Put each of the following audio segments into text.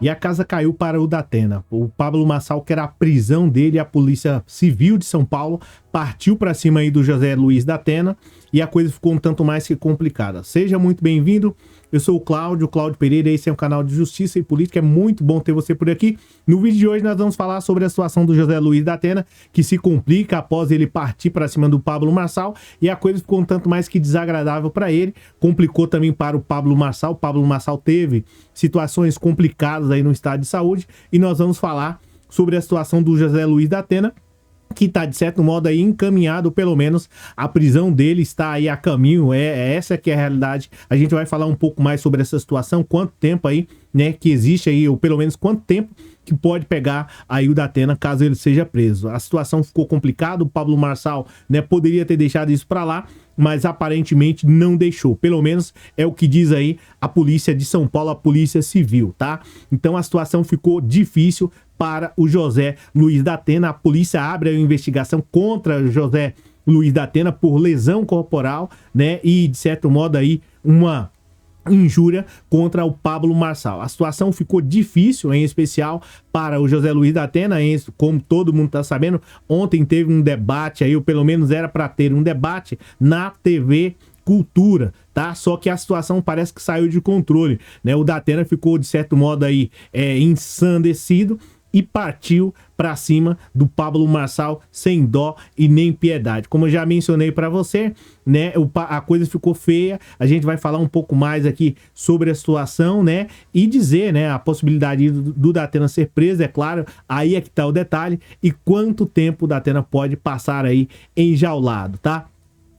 e a casa caiu para o Datena. O Pablo Marçal quer a prisão dele, a Polícia Civil de São Paulo partiu para cima aí do José Luiz Datena e a coisa ficou um tanto mais que complicada. Seja muito bem-vindo, eu sou o Cláudio Pereira, esse é o canal de Justiça e Política, é muito bom ter você por aqui. No vídeo de hoje nós vamos falar sobre a situação do José Luiz Datena, que se complica após ele partir para cima do Pablo Marçal e a coisa ficou um tanto mais que desagradável para ele, complicou também para o Pablo Marçal. O Pablo Marçal teve situações complicadas aí no estado de saúde e nós vamos falar sobre a situação do José Luiz Datena, que está de certo modo aí encaminhado, pelo menos a prisão dele está aí a caminho, essa que é a realidade. A gente vai falar um pouco mais sobre essa situação, quanto tempo aí, né, que existe aí, ou pelo menos quanto tempo que pode pegar aí o Datena caso ele seja preso. A situação ficou complicada, o Pablo Marçal, né, poderia ter deixado isso para lá, mas aparentemente não deixou. Pelo menos é o que diz aí a polícia de São Paulo, a polícia civil, tá? Então a situação ficou difícil para o José Luiz Datena. A polícia abre a investigação contra o José Luiz Datena por lesão corporal, né? E de certo modo aí uma injúria contra o Pablo Marçal. A situação ficou difícil, em especial para o José Luiz Datena, como todo mundo está sabendo. Ontem teve um debate aí, ou pelo menos era para ter um debate na TV Cultura, tá? Só que a situação parece que saiu de controle, né? O Datena ficou de certo modo aí ensandecido e partiu para cima do Pablo Marçal sem dó e nem piedade. Como eu já mencionei para você, né, a coisa ficou feia. A gente vai falar um pouco mais aqui sobre a situação, né, e dizer, né, a possibilidade do Datena ser preso, é claro. Aí é que tá o detalhe, e quanto tempo o Datena pode passar aí enjaulado, tá?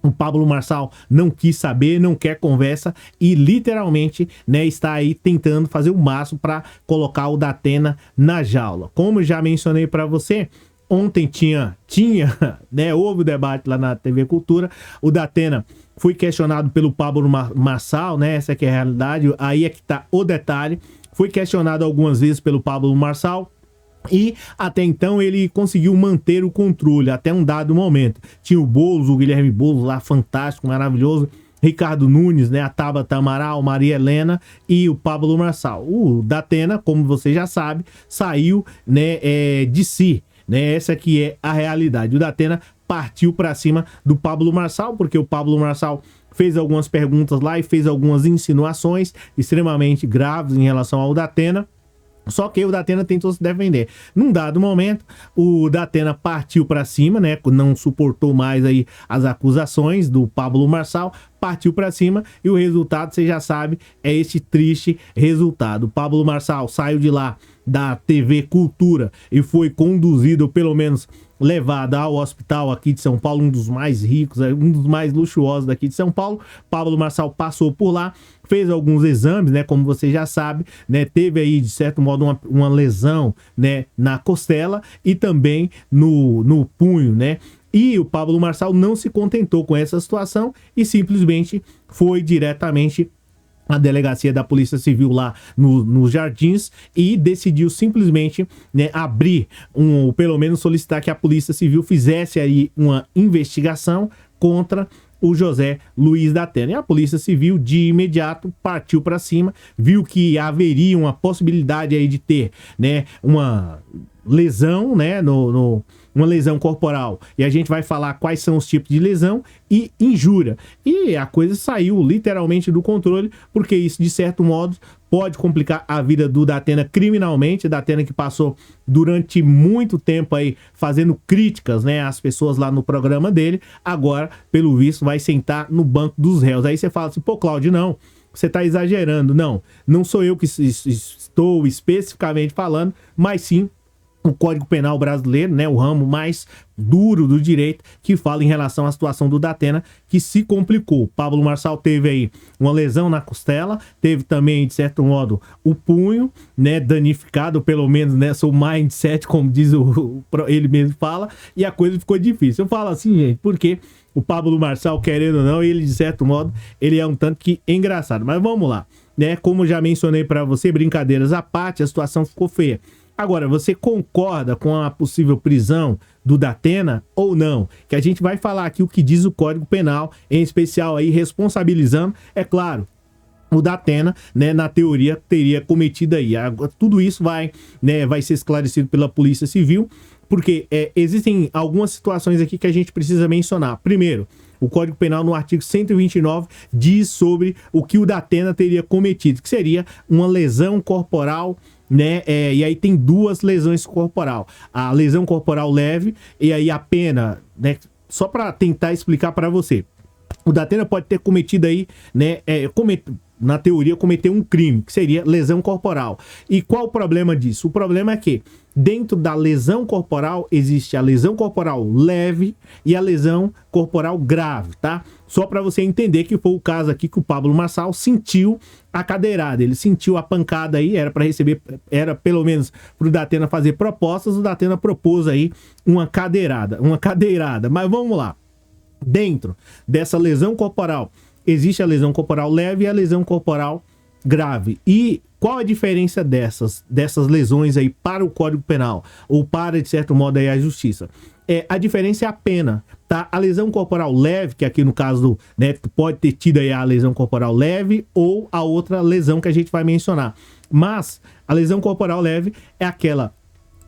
O Pablo Marçal não quis saber, não quer conversa e literalmente, né, está aí tentando fazer o máximo para colocar o Datena na jaula. Como já mencionei para você, ontem tinha, né, houve o debate lá na TV Cultura. O Datena foi questionado pelo Pablo Marçal, né, essa que é a realidade, aí é que tá o detalhe. Foi questionado algumas vezes pelo Pablo Marçal e até então ele conseguiu manter o controle até um dado momento. Tinha o Boulos, o Guilherme Boulos lá, fantástico, maravilhoso, Ricardo Nunes, né, a Tabata Amaral, Maria Helena e o Pablo Marçal. O Datena, como você já sabe, saiu, né, de si, né, essa que é a realidade. O Datena partiu para cima do Pablo Marçal, porque o Pablo Marçal fez algumas perguntas lá e fez algumas insinuações extremamente graves em relação ao Datena. Só que o Datena tentou se defender. Num dado momento, o Datena partiu para cima, né? Não suportou mais aí as acusações do Pablo Marçal, partiu para cima e o resultado, você já sabe, é este triste resultado. O Pablo Marçal saiu de lá da TV Cultura e foi conduzido, ou pelo menos levado ao hospital aqui de São Paulo, um dos mais ricos, um dos mais luxuosos daqui de São Paulo. Pablo Marçal passou por lá, fez alguns exames, né, como você já sabe, né, teve aí de certo modo uma lesão, né, na costela e também no punho, né. E o Pablo Marçal não se contentou com essa situação e simplesmente foi diretamente a delegacia da Polícia Civil lá nos Jardins e decidiu simplesmente, né, abrir pelo menos solicitar que a Polícia Civil fizesse aí uma investigação contra o José Luiz Datena. E a Polícia Civil de imediato partiu para cima, viu que haveria uma possibilidade aí de ter, né, uma lesão, né, uma lesão corporal, e a gente vai falar quais são os tipos de lesão e injúria, e a coisa saiu literalmente do controle, porque isso de certo modo pode complicar a vida do Datena criminalmente. Datena que passou durante muito tempo aí fazendo críticas, né, às pessoas lá no programa dele, agora pelo visto vai sentar no banco dos réus. Aí você fala assim, pô, Cláudio, não, você tá exagerando. Não sou eu que estou especificamente falando, mas sim o Código Penal brasileiro, né, o ramo mais duro do direito, que fala em relação à situação do Datena, que se complicou. Pablo Marçal teve aí uma lesão na costela, teve também, de certo modo, o punho, né, danificado, pelo menos, né, seu mindset, como diz ele mesmo fala, e a coisa ficou difícil. Eu falo assim, gente, porque o Pablo Marçal, querendo ou não, ele, de certo modo, ele é um tanto que engraçado. Mas vamos lá, né, como já mencionei pra você, brincadeiras à parte, a situação ficou feia. Agora, você concorda com a possível prisão do Datena ou não? Que a gente vai falar aqui o que diz o Código Penal, em especial aí responsabilizando, é claro, o Datena, né, na teoria, teria cometido aí. Tudo isso vai ser esclarecido pela Polícia Civil, porque existem algumas situações aqui que a gente precisa mencionar. Primeiro, o Código Penal, no artigo 129, diz sobre o que o Datena teria cometido, que seria uma lesão corporal, né? E aí tem duas lesões corporal. A lesão corporal leve, e aí a pena, né? Só para tentar explicar para você. O Datena pode ter cometido aí, né? Na teoria, cometer um crime, que seria lesão corporal. E qual o problema disso? O problema é que dentro da lesão corporal existe a lesão corporal leve e a lesão corporal grave, tá? Só para você entender que foi o caso aqui que o Pablo Marçal sentiu a cadeirada, ele sentiu a pancada aí, era para receber, era pelo menos para o Datena fazer propostas, o Datena propôs aí uma cadeirada, mas vamos lá. Dentro dessa lesão corporal existe a lesão corporal leve e a lesão corporal grave. E qual a diferença dessas lesões aí para o Código Penal ou para, de certo modo, aí a Justiça? A diferença é a pena, tá? A lesão corporal leve, que aqui no caso, né, pode ter tido aí a lesão corporal leve ou a outra lesão que a gente vai mencionar. Mas a lesão corporal leve é aquela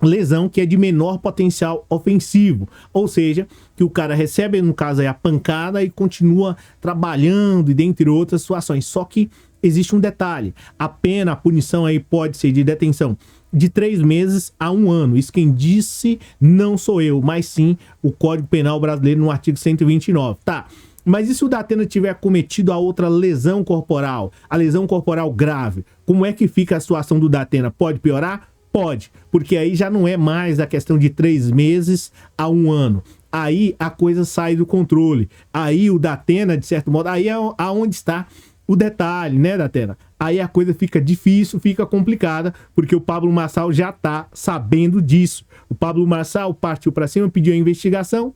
lesão que é de menor potencial ofensivo, ou seja, que o cara recebe, no caso aí, a pancada e continua trabalhando, e dentre outras situações. Só que existe um detalhe: a pena, a punição aí pode ser de detenção de 3 meses a 1 ano. Isso quem disse não sou eu, mas sim o Código Penal brasileiro no artigo 129, tá? Mas e se o Datena tiver cometido a outra lesão corporal, a lesão corporal grave? Como é que fica a situação do Datena? Pode piorar? Pode, porque aí já não é mais a questão de 3 meses a 1 ano. Aí a coisa sai do controle. Aí o Datena, de certo modo, aí é aonde está o detalhe, né, Datena? Aí a coisa fica difícil, fica complicada, porque o Pablo Marçal já tá sabendo disso. O Pablo Marçal partiu para cima, pediu a investigação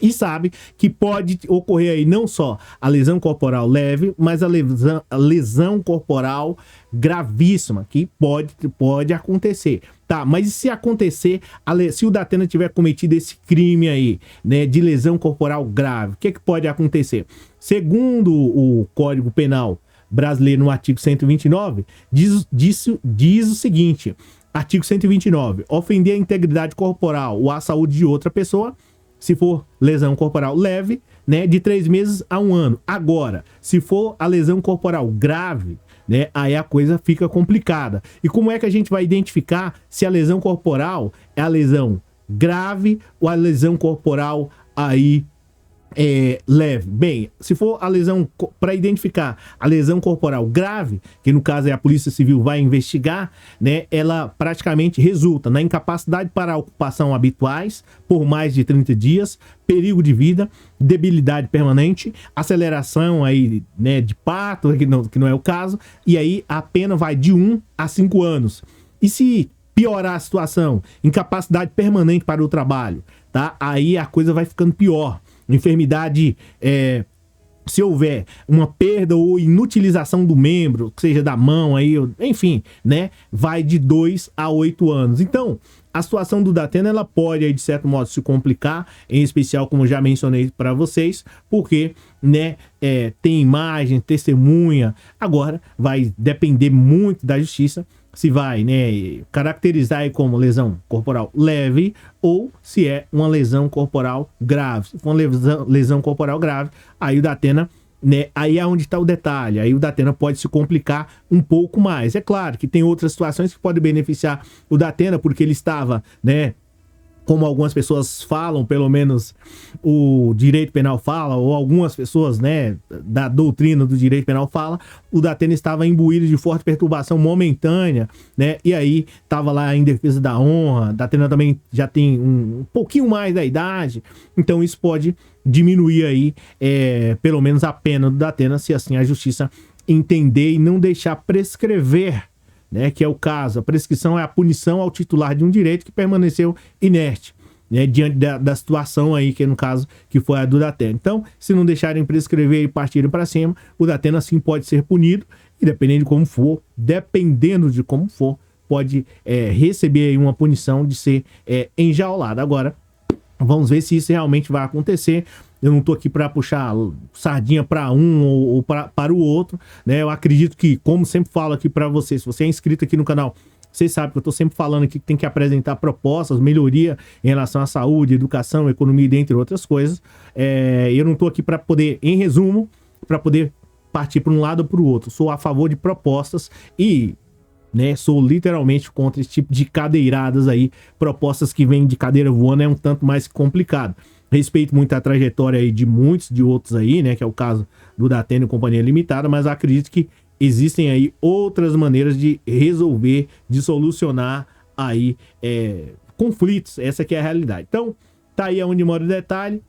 e sabe que pode ocorrer aí não só a lesão corporal leve, mas a lesão corporal gravíssima, que pode acontecer. Tá, mas e se acontecer, se o Datena tiver cometido esse crime aí, né, de lesão corporal grave, o que pode acontecer? Segundo o Código Penal brasileiro, no artigo 129, diz o seguinte: artigo 129, ofender a integridade corporal ou a saúde de outra pessoa, se for lesão corporal leve, né, de 3 meses a 1 ano. Agora, se for a lesão corporal grave, né, aí a coisa fica complicada. E como é que a gente vai identificar se a lesão corporal é a lesão grave ou a lesão corporal aí leve? Bem, se for a lesão, para identificar a lesão corporal grave, que no caso a Polícia Civil vai investigar, né, ela praticamente resulta na incapacidade para a ocupação habituais por mais de 30 dias, perigo de vida, debilidade permanente, aceleração aí, né, de parto, que não é o caso, e aí a pena vai de 1 a 5 anos. E se piorar a situação, incapacidade permanente para o trabalho, tá? Aí a coisa vai ficando pior. Enfermidade, se houver uma perda ou inutilização do membro, seja da mão aí, enfim, né, vai de 2 a 8 anos. Então, a situação do Datena, ela pode aí, de certo modo, se complicar, em especial, como já mencionei para vocês, porque, né, tem imagem, testemunha. Agora vai depender muito da justiça se vai, né, caracterizar aí como lesão corporal leve ou se é uma lesão corporal grave. Se for uma lesão corporal grave, aí o Datena, né, aí é onde está o detalhe. Aí o Datena pode se complicar um pouco mais. É claro que tem outras situações que podem beneficiar o Datena, porque ele estava, né, como algumas pessoas falam, pelo menos o direito penal fala, ou algumas pessoas, né, da doutrina do direito penal fala, o Datena estava imbuído de forte perturbação momentânea, né, e aí estava lá em defesa da honra. Datena também já tem um pouquinho mais da idade, então isso pode diminuir aí, pelo menos a pena do Datena, se assim a justiça entender e não deixar prescrever, né, que é o caso. A prescrição é a punição ao titular de um direito que permaneceu inerte, né, diante da situação aí, que no caso que foi a do Datena. Então, se não deixarem prescrever e partirem para cima, o Datena sim pode ser punido, e dependendo de como for, pode receber aí uma punição de ser enjaulado. Agora, vamos ver se isso realmente vai acontecer. Eu não tô aqui para puxar sardinha para um ou para o outro, né? Eu acredito que, como sempre falo aqui para você, se você é inscrito aqui no canal, vocês sabem que eu tô sempre falando aqui que tem que apresentar propostas, melhoria em relação à saúde, educação, economia, dentre outras coisas. Eu não tô aqui para poder, em resumo, para poder partir para um lado ou para o outro. Sou a favor de propostas e, né, sou literalmente contra esse tipo de cadeiradas aí. Propostas que vêm de cadeira voando é um tanto mais complicado. Respeito muito a trajetória aí de muitos de outros aí, né, que é o caso do Datena e Companhia Limitada, mas acredito que existem aí outras maneiras de resolver, de solucionar aí conflitos. Essa que é a realidade. Então, tá aí onde mora o detalhe.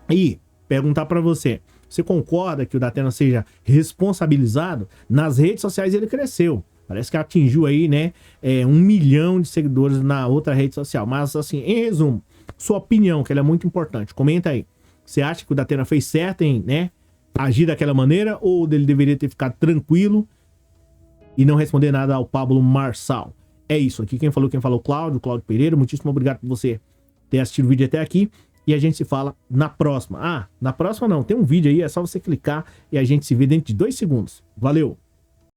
E perguntar para você, você concorda que o Datena seja responsabilizado? Nas redes sociais ele cresceu. Parece que atingiu aí, né, 1 milhão de seguidores na outra rede social. Mas, assim, em resumo, sua opinião, que ela é muito importante. Comenta aí. Você acha que o Datena fez certo em, né, agir daquela maneira, ou ele deveria ter ficado tranquilo e não responder nada ao Pablo Marçal? É isso aqui. Quem falou, Cláudio Pereira. Muitíssimo obrigado por você ter assistido o vídeo até aqui. E a gente se fala na próxima. Na próxima não. Tem um vídeo aí, é só você clicar e a gente se vê dentro de 2 segundos. Valeu!